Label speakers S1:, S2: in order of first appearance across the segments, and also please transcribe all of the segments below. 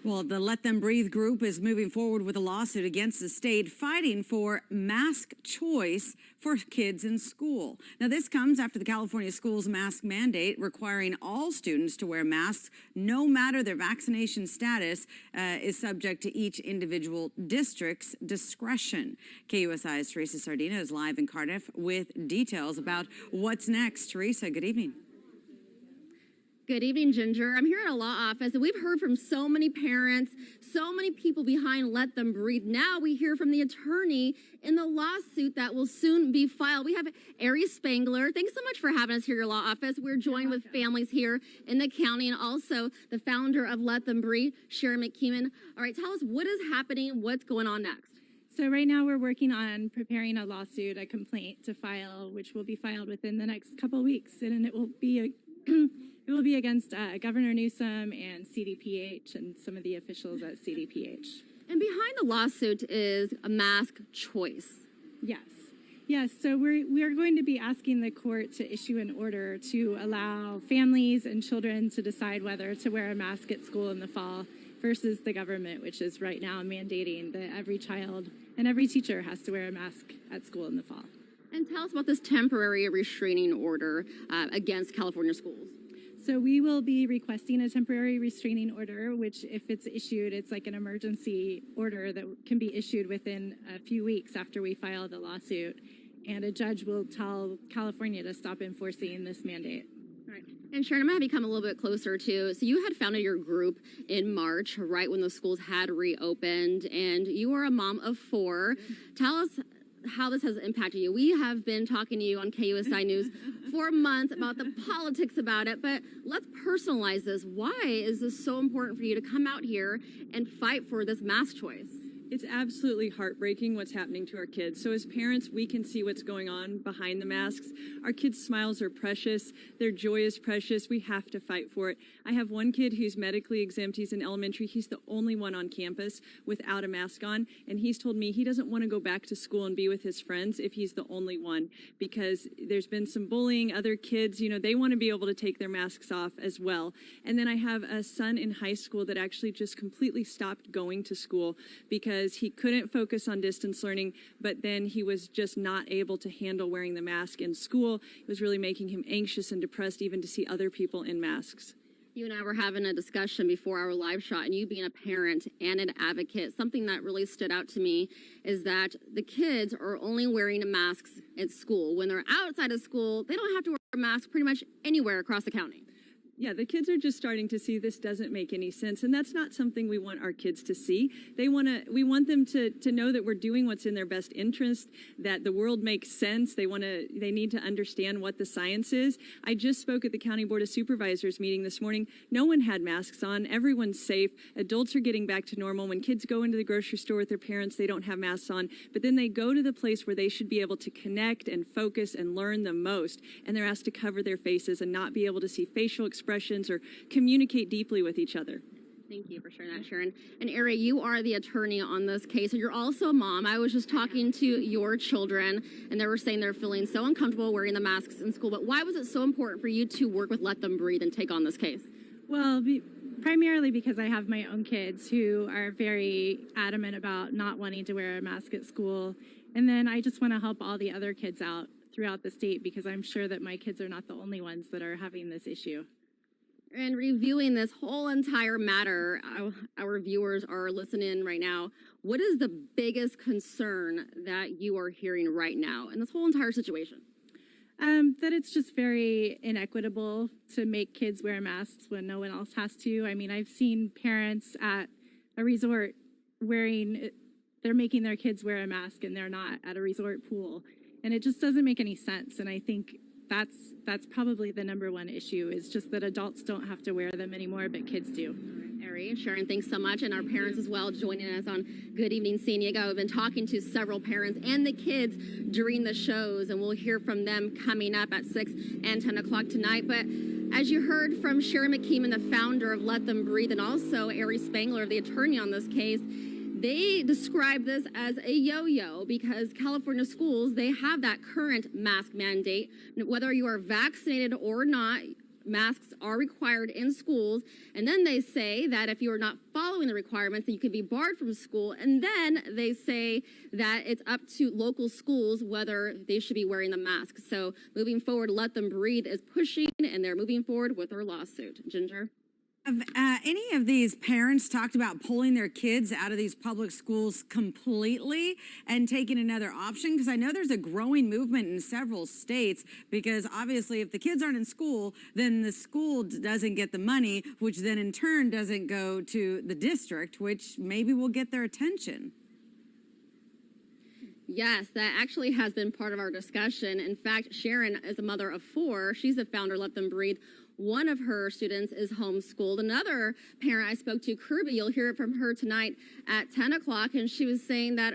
S1: Well, the Let Them Breathe group is moving forward with a lawsuit against the state, fighting for mask choice for kids in school. Now, this comes after the California schools mask mandate requiring all students to wear masks, no matter their vaccination status, is subject to each individual district's discretion. KUSI's Teresa Sardina is live in Cardiff with details about what's next. Teresa, good evening.
S2: Good evening, Ginger. I'm here at a law office, and we've heard from so many parents, so many people behind Let Them Breathe. Now we hear from the attorney in the lawsuit that will soon be filed. We have Ari Spangler. Thanks so much for having us here at your law office. We're joined with families here in the county and also the founder of Let Them Breathe, Sharon McKeeman. All right, tell us what is happening, what's going on next?
S3: So right now we're working on preparing a lawsuit, a complaint to file, which will be filed within the next couple of weeks, and it will be it will be against Governor Newsom and CDPH and some of the officials at CDPH.
S2: And behind the lawsuit is a mask choice.
S3: Yes. Yes, so we are going to be asking the court to issue an order to allow families and children to decide whether to wear a mask at school in the fall versus the government, which is right now mandating that every child and every teacher has to wear a mask at school in the fall.
S2: And tell us about this temporary restraining order against California schools.
S3: So we will be requesting a temporary restraining order, which if it's issued, it's like an emergency order that can be issued within a few weeks after we file the lawsuit. And a judge will tell California to stop enforcing this mandate.
S2: All right. And Sharon, I'm going to become a little bit closer to, so you had founded your group in March, right when the schools had reopened, and you are a mom of 4. Tell us how this has impacted you. We have been talking to you on KUSI News for months about the politics about it, but let's personalize this. Why is this so important for you to come out here and fight for this mask choice?
S4: It's absolutely heartbreaking what's happening to our kids. So as parents, we can see what's going on behind the masks. Our kids' smiles are precious. Their joy is precious. We have to fight for it. I have one kid who's medically exempt. He's in elementary. He's the only one on campus without a mask on. And he's told me he doesn't want to go back to school and be with his friends if he's the only one, because there's been some bullying. Other kids, they want to be able to take their masks off as well. And then I have a son in high school that actually just completely stopped going to school because he couldn't focus on distance learning, but then he was just not able to handle wearing the mask in school. It was really making him anxious and depressed even to see other people in masks.
S2: You and I were having a discussion before our live shot, and you being a parent and an advocate, something that really stood out to me is that the kids are only wearing masks at school. When they're outside of school, they don't have to wear a mask pretty much anywhere across the county.
S4: Yeah, the kids are just starting to see this doesn't make any sense, and that's not something we want our kids to see. We want them to know that we're doing what's in their best interest, that the world makes sense. They need to understand what the science is. I just spoke at the County Board of Supervisors meeting this morning. No one had masks on. Everyone's safe. Adults are getting back to normal. When kids go into the grocery store with their parents, they don't have masks on, but then they go to the place where they should be able to connect and focus and learn the most, and they're asked to cover their faces and not be able to see facial expressions or communicate deeply with each other.
S2: Thank you for sharing that, Sharon. And Ari, you are the attorney on this case, and you're also a mom. I was just talking to your children, and they were saying they're feeling so uncomfortable wearing the masks in school. But why was it so important for you to work with Let Them Breathe and take on this case?
S3: Well, primarily because I have my own kids who are very adamant about not wanting to wear a mask at school. And then I just want to help all the other kids out throughout the state, because I'm sure that my kids are not the only ones that are having this issue.
S2: And reviewing this whole entire matter, our viewers are listening right now. What is the biggest concern that you are hearing right now in this whole entire situation?
S3: That it's just very inequitable to make kids wear masks when no one else has to. I mean, I've seen parents at a resort they're making their kids wear a mask and they're not at a resort pool. And it just doesn't make any sense. And I think that's probably the number one issue, is just that adults don't have to wear them anymore, but kids do.
S2: Ari, Sharon, thanks so much, and our parents as well joining us on Good Evening San Diego. I've been talking to several parents and the kids during the shows, and we'll hear from them coming up at 6 and 10 o'clock tonight. But as you heard from Sharon McKeeman, the founder of Let Them Breathe, and also Ari Spangler, the attorney on this case, they describe this as a yo-yo because California schools, they have that current mask mandate. Whether you are vaccinated or not, masks are required in schools. And then they say that if you are not following the requirements, then you could be barred from school. And then they say that it's up to local schools whether they should be wearing the mask. So moving forward, Let Them Breathe is pushing, and they're moving forward with their lawsuit. Ginger?
S1: Have any of these parents talked about pulling their kids out of these public schools completely and taking another option? Because I know there's a growing movement in several states, because obviously if the kids aren't in school, then the school doesn't get the money, which then in turn doesn't go to the district, which maybe will get their attention.
S2: Yes, that actually has been part of our discussion. In fact, Sharon is a mother of 4. She's the founder of Let Them Breathe. One of her students is homeschooled. Another parent I spoke to, Kirby, you'll hear it from her tonight at 10 o'clock, and she was saying that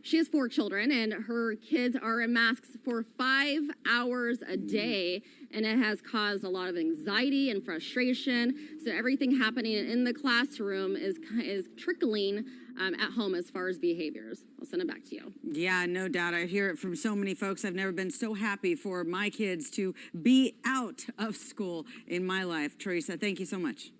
S2: she has 4 children, and her kids are in masks for 5 hours a day, and it has caused a lot of anxiety and frustration. So everything happening in the classroom is trickling at home as far as behaviors. I'll send it back to you.
S1: Yeah, no doubt. I hear it from so many folks. I've never been so happy for my kids to be out of school in my life. Teresa, thank you so much.